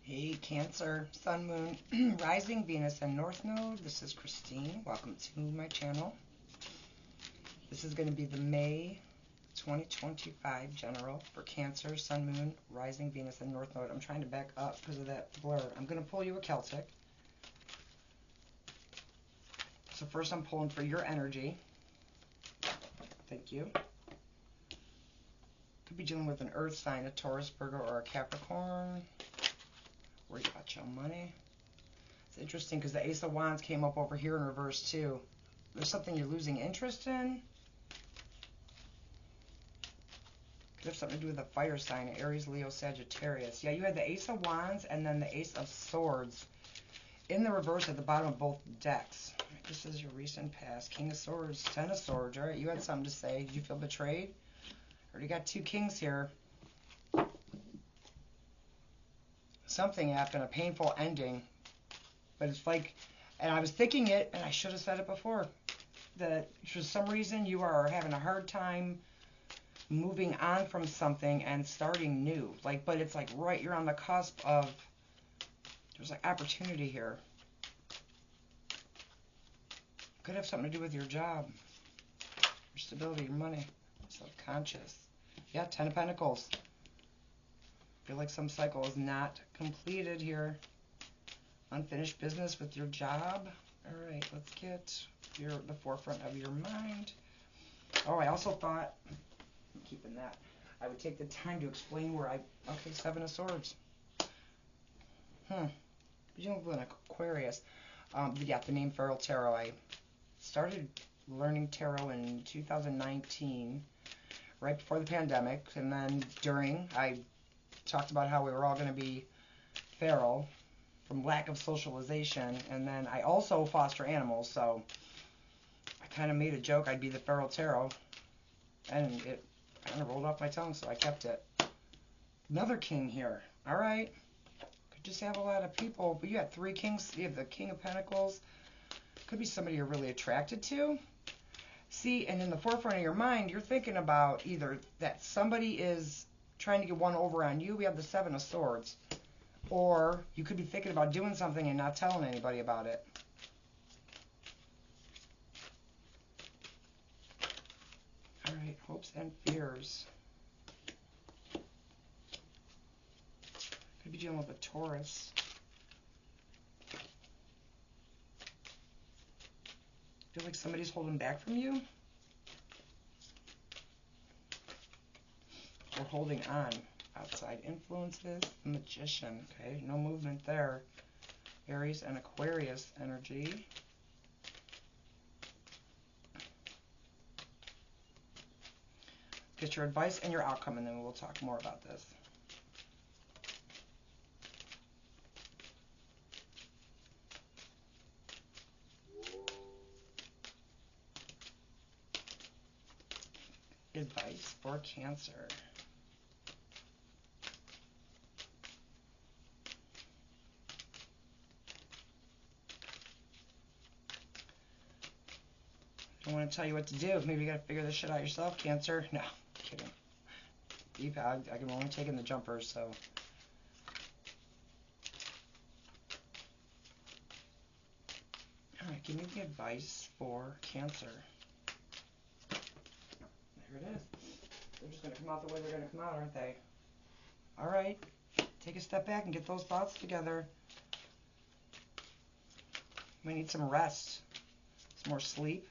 Hey, Cancer, Sun, Moon, Rising, Venus, and North Node. This is Christine. Welcome to my channel. This is going to be the May 2025 general for Cancer, Sun, Moon, Rising, Venus, and North Node. I'm trying to back up because of that blur. I'm going to pull you a Celtic. So first I'm pulling for your energy. Thank you. Could be dealing with an Earth sign, a Taurus, Virgo, or a Capricorn. Worried about your money. It's interesting because the Ace of Wands came up over here in reverse too. There's something you're losing interest in. Could have something to do with the fire sign, Aries, Leo, Sagittarius. Yeah, you had the Ace of Wands and then the Ace of Swords in the reverse at the bottom of both decks. This is your recent past. King of Swords, Ten of Swords. All right, you had something to say. Did you feel betrayed? Already got two kings here. Something happened, a painful ending. But it's like, and I was thinking it, and I should have said it before, that for some reason you are having a hard time moving on from something and starting new. Like, but it's like right, you're on the cusp of, there's like opportunity here. Could have something to do with your job, your stability, your money, subconscious. Yeah, Ten of Pentacles. Feel like some cycle is not completed here. Unfinished business with your job. All right, let's get the forefront of your mind. Oh, I also thought, I'm keeping that, I would take the time to explain where okay, Seven of Swords. You know, with an Aquarius. Yeah, the name Feral Tarot. I started learning tarot in 2019, right before the pandemic, and then during, I talked about how we were all going to be feral from lack of socialization, and then I also foster animals, so I kind of made a joke I'd be the Feral Tarot, and it kind of rolled off my tongue, so I kept it. Another king here. All right. Could just have a lot of people, but you got three kings. You have the King of Pentacles. Could be somebody you're really attracted to. See, and in the forefront of your mind, you're thinking about either that somebody is trying to get one over on you. We have the Seven of Swords. Or you could be thinking about doing something and not telling anybody about it. All right, hopes and fears. Could be dealing with a Taurus. Feel like somebody's holding back from you. Or holding on. Outside influences, the Magician, okay, no movement there. Aries and Aquarius energy. Get your advice and your outcome, and then we'll talk more about this. Advice for Cancer. I want to tell you what to do. Maybe you got to figure this shit out yourself, Cancer. No, kidding. I can only take in the jumpers, so. All right, give me the advice for Cancer. There it is. They're just going to come out the way they're going to come out, aren't they? All right. Take a step back and get those thoughts together. We need some rest, some more sleep.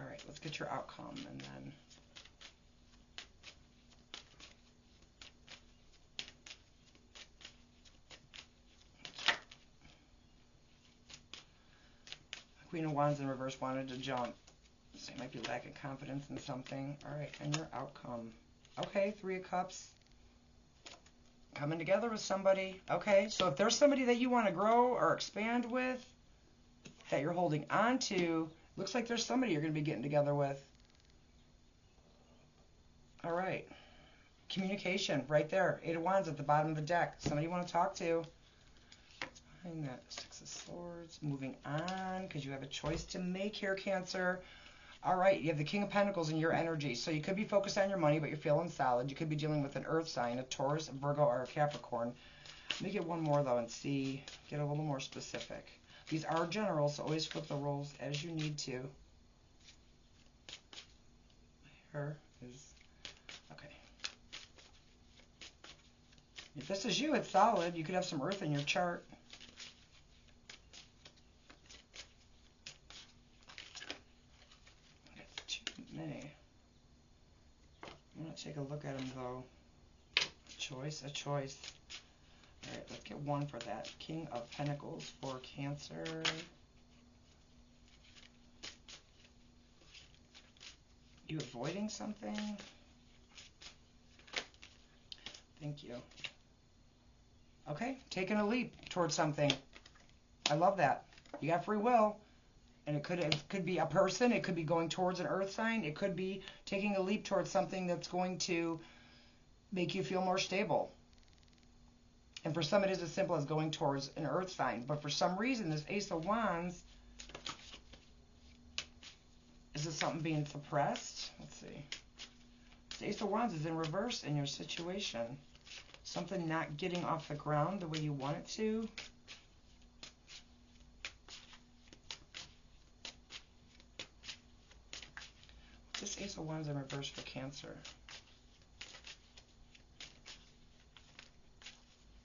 All right, let's get your outcome, and then Queen of Wands in reverse wanted to jump. So you might be lacking confidence in something. All right, and your outcome. Okay, Three of Cups. Coming together with somebody. Okay, so if there's somebody that you want to grow or expand with, that you're holding on to, looks like there's somebody you're going to be getting together with. All right. Communication, right there. Eight of Wands at the bottom of the deck. Somebody you want to talk to. What's behind that? Six of Swords. Moving on, because you have a choice to make here, Cancer. All right, you have the King of Pentacles in your energy. So you could be focused on your money, but you're feeling solid. You could be dealing with an earth sign, a Taurus, a Virgo, or a Capricorn. Let me get one more, though, and get a little more specific. These are general, so always flip the roles as you need to. Here is, okay. If this is you, it's solid. You could have some earth in your chart. That's too many. I'm going to take a look at them, though. A choice. All right, let's get one for that. King of Pentacles for Cancer. You avoiding something? Thank you. Okay, taking a leap towards something. I love that. You got free will. And it could be a person. It could be going towards an earth sign. It could be taking a leap towards something that's going to make you feel more stable. And for some, it is as simple as going towards an earth sign. But for some reason, this Ace of Wands, is this something being suppressed? Let's see. This Ace of Wands is in reverse in your situation. Something not getting off the ground the way you want it to. This Ace of Wands in reverse for Cancer.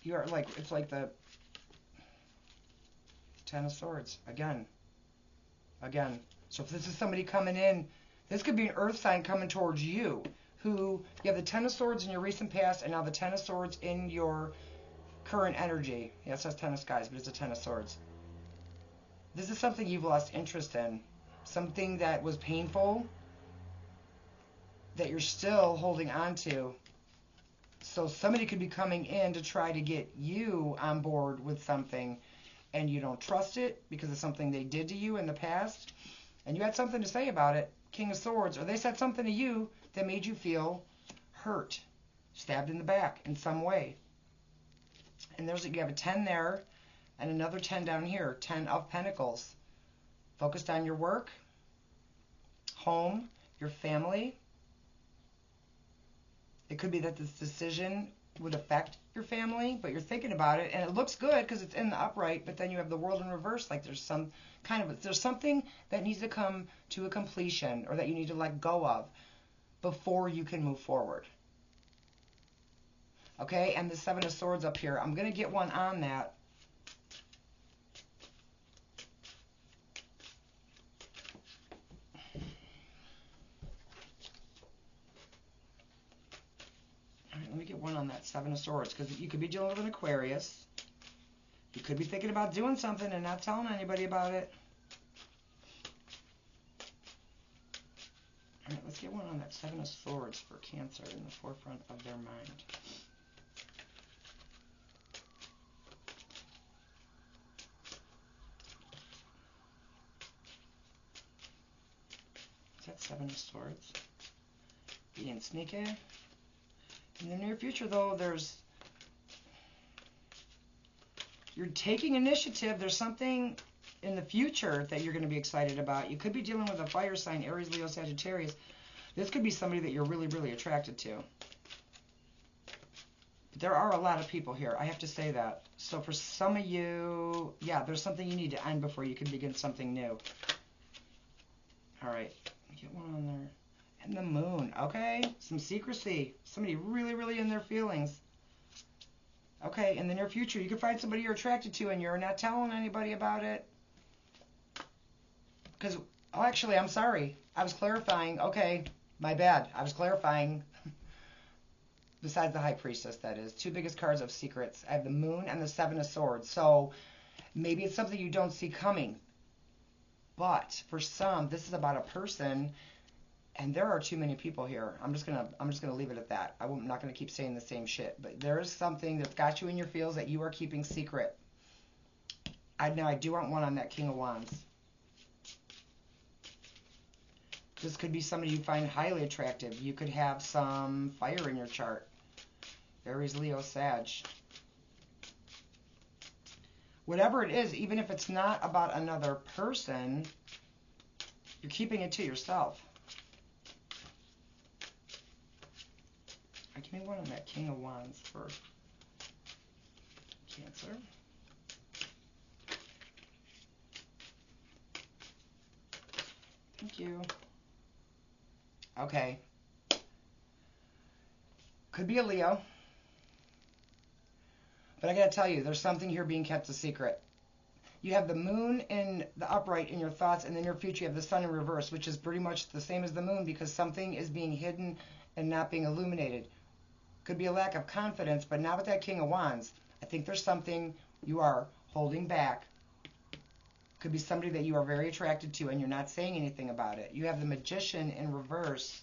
You are like, it's like the Ten of Swords. Again. So if this is somebody coming in, this could be an earth sign coming towards you. Who, you have the Ten of Swords in your recent past, and now the Ten of Swords in your current energy. Yes, that's Ten of Skies, but it's a Ten of Swords. This is something you've lost interest in. Something that was painful, that you're still holding on to. So somebody could be coming in to try to get you on board with something, and you don't trust it because of something they did to you in the past, and you had something to say about it, King of Swords, or they said something to you that made you feel hurt, stabbed in the back in some way. And you have a 10 there, and another 10 down here, 10 of Pentacles. Focused on your work, home, your family. It could be that this decision would affect your family, but you're thinking about it, and it looks good because it's in the upright, but then you have the world in reverse, like there's something that needs to come to a completion, or that you need to let go of before you can move forward. Okay, and the Seven of Swords up here, I'm going to get one on that. Let me get one on that Seven of Swords, because you could be dealing with an Aquarius. You could be thinking about doing something and not telling anybody about it. All right, let's get one on that Seven of Swords for Cancer in the forefront of their mind. Is that Seven of Swords? Being sneaky. In the near future, though, you're taking initiative. There's something in the future that you're going to be excited about. You could be dealing with a fire sign, Aries, Leo, Sagittarius. This could be somebody that you're really, really attracted to. But there are a lot of people here. I have to say that. So for some of you, yeah, there's something you need to end before you can begin something new. All right. Get one on there. And the Moon. Okay. Some secrecy. Somebody really, really in their feelings. Okay. In the near future, you can find somebody you're attracted to and you're not telling anybody about it. Because, oh, actually, I'm sorry. I was clarifying. Okay. My bad. I was clarifying. Besides the High Priestess, that is. Two biggest cards of secrets. I have the Moon and the Seven of Swords. So maybe it's something you don't see coming. But for some, this is about a person, and there are too many people here. I'm just gonna leave it at that. I'm not gonna keep saying the same shit. But there is something that's got you in your feels that you are keeping secret. I do want one on that King of Wands. This could be somebody you find highly attractive. You could have some fire in your chart. Aries, Leo, Sag. Whatever it is, even if it's not about another person, You're keeping it to yourself. Give me one on that King of Wands for Cancer. Thank you. Okay. Could be a Leo. But I gotta tell you, there's something here being kept a secret. You have the moon in the upright in your thoughts, and in your future you have the sun in reverse, which is pretty much the same as the moon because something is being hidden and not being illuminated. Could be a lack of confidence, but not with that King of Wands. I think there's something you are holding back. Could be somebody that you are very attracted to and you're not saying anything about it. You have the Magician in reverse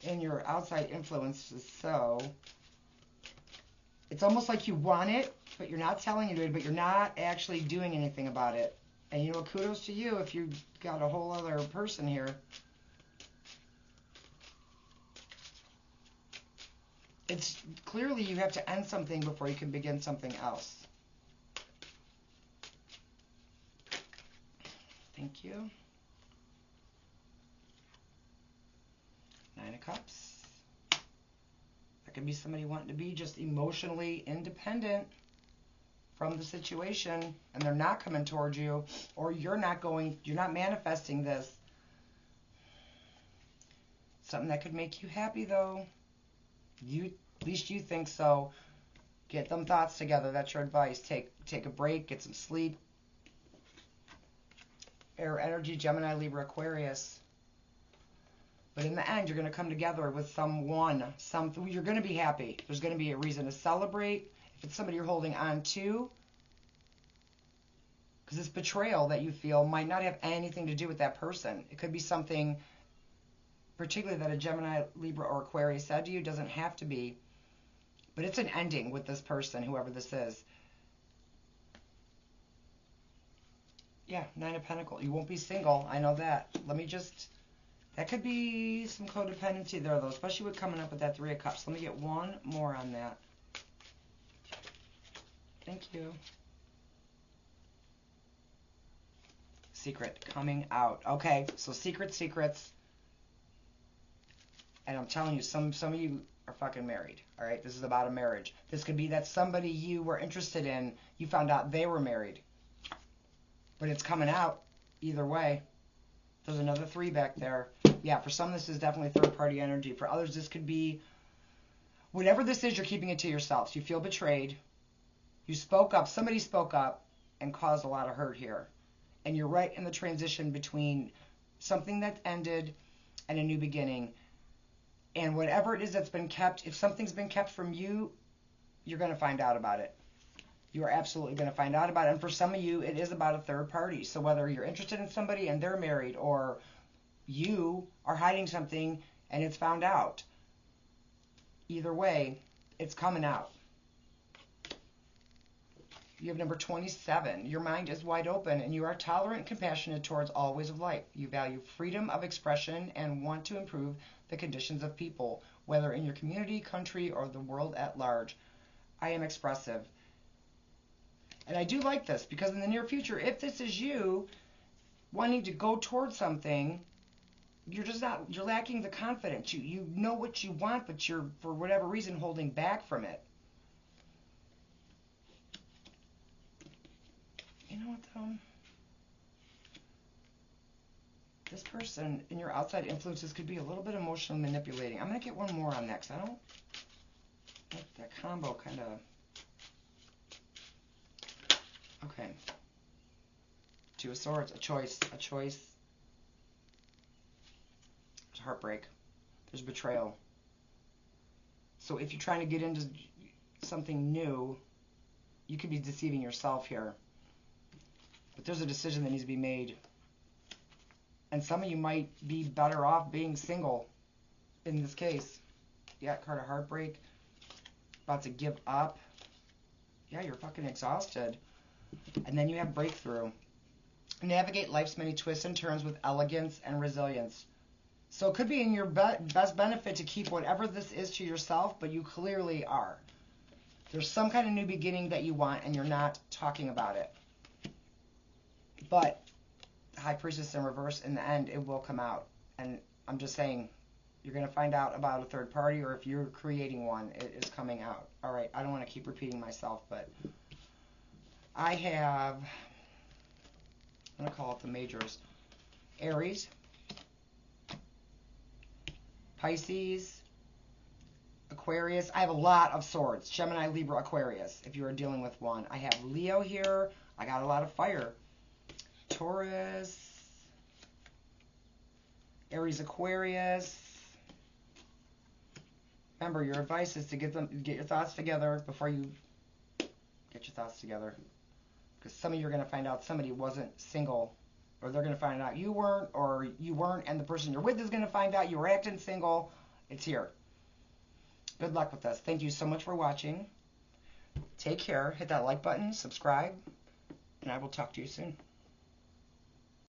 in your outside influences, so it's almost like you want it, but you're not telling anybody, but you're not actually doing anything about it. And you know, kudos to you if you got a whole other person here. It's clearly you have to end something before you can begin something else. Thank you. Nine of Cups. That could be somebody wanting to be just emotionally independent from the situation, and they're not coming towards you, or you're not manifesting this. Something that could make you happy, though. At least you think so. Get them thoughts together. That's your advice. Take a break. Get some sleep. Air energy, Gemini, Libra, Aquarius. But in the end, you're going to come together with someone. You're going to be happy. There's going to be a reason to celebrate. If it's somebody you're holding on to, because this betrayal that you feel might not have anything to do with that person. It could be something particularly that a Gemini, Libra, or Aquarius said to you. Doesn't have to be. But it's an ending with this person, whoever this is. Yeah, Nine of Pentacles. You won't be single. I know that. That could be some codependency there, though, especially with coming up with that Three of Cups. Let me get one more on that. Thank you. Secret coming out. Okay, so secrets. And I'm telling you, some of you are fucking married. All right, this is about a marriage. This could be that somebody you were interested in, you found out they were married. But it's coming out either way. There's another 3 back there. Yeah, for some this is definitely third-party energy. For others this could be, whatever this is, you're keeping it to yourself. So you feel betrayed. You spoke up. Somebody spoke up and caused a lot of hurt here. And you're right in the transition between something that ended and a new beginning. And whatever it is that's been kept, if something's been kept from you, you're going to find out about it. You are absolutely going to find out about it. And for some of you, it is about a third party. So whether you're interested in somebody and they're married, or you are hiding something and it's found out, either way, it's coming out. You have number 27. Your mind is wide open and you are tolerant and compassionate towards all ways of life. You value freedom of expression and want to improve the conditions of people, whether in your community, country, or the world at large. I am expressive. And I do like this because in the near future, if this is you wanting to go towards something, you're lacking the confidence. You know what you want, but you're, for whatever reason, holding back from it. You know what, though? This person in your outside influences could be a little bit emotionally manipulating. I'm going to get one more on that because I don't like that combo kind of. Okay. Two of Swords, a choice. There's heartbreak. There's betrayal. So if you're trying to get into something new, you could be deceiving yourself here. But there's a decision that needs to be made. And some of you might be better off being single in this case. Yeah, card of heartbreak. About to give up. Yeah, you're fucking exhausted. And then you have breakthrough. Navigate life's many twists and turns with elegance and resilience. So it could be in your best benefit to keep whatever this is to yourself, but you clearly are. There's some kind of new beginning that you want, and you're not talking about it. But High Priestess in reverse, in the end, it will come out. And I'm just saying, you're going to find out about a third party, or if you're creating one, it is coming out. All right, I don't want to keep repeating myself, but I have, I'm going to call it the majors. Aries, Pisces, Aquarius. I have a lot of swords. Gemini, Libra, Aquarius, if you are dealing with one. I have Leo here. I got a lot of fire. Taurus, Aries, Aquarius. Remember, your advice is to get your thoughts together before you get your thoughts together. Because some of you are going to find out somebody wasn't single, or they're going to find out you weren't, or you weren't, and the person you're with is going to find out you were acting single. It's here. Good luck with this. Thank you so much for watching. Take care. Hit that like button, subscribe, and I will talk to you soon.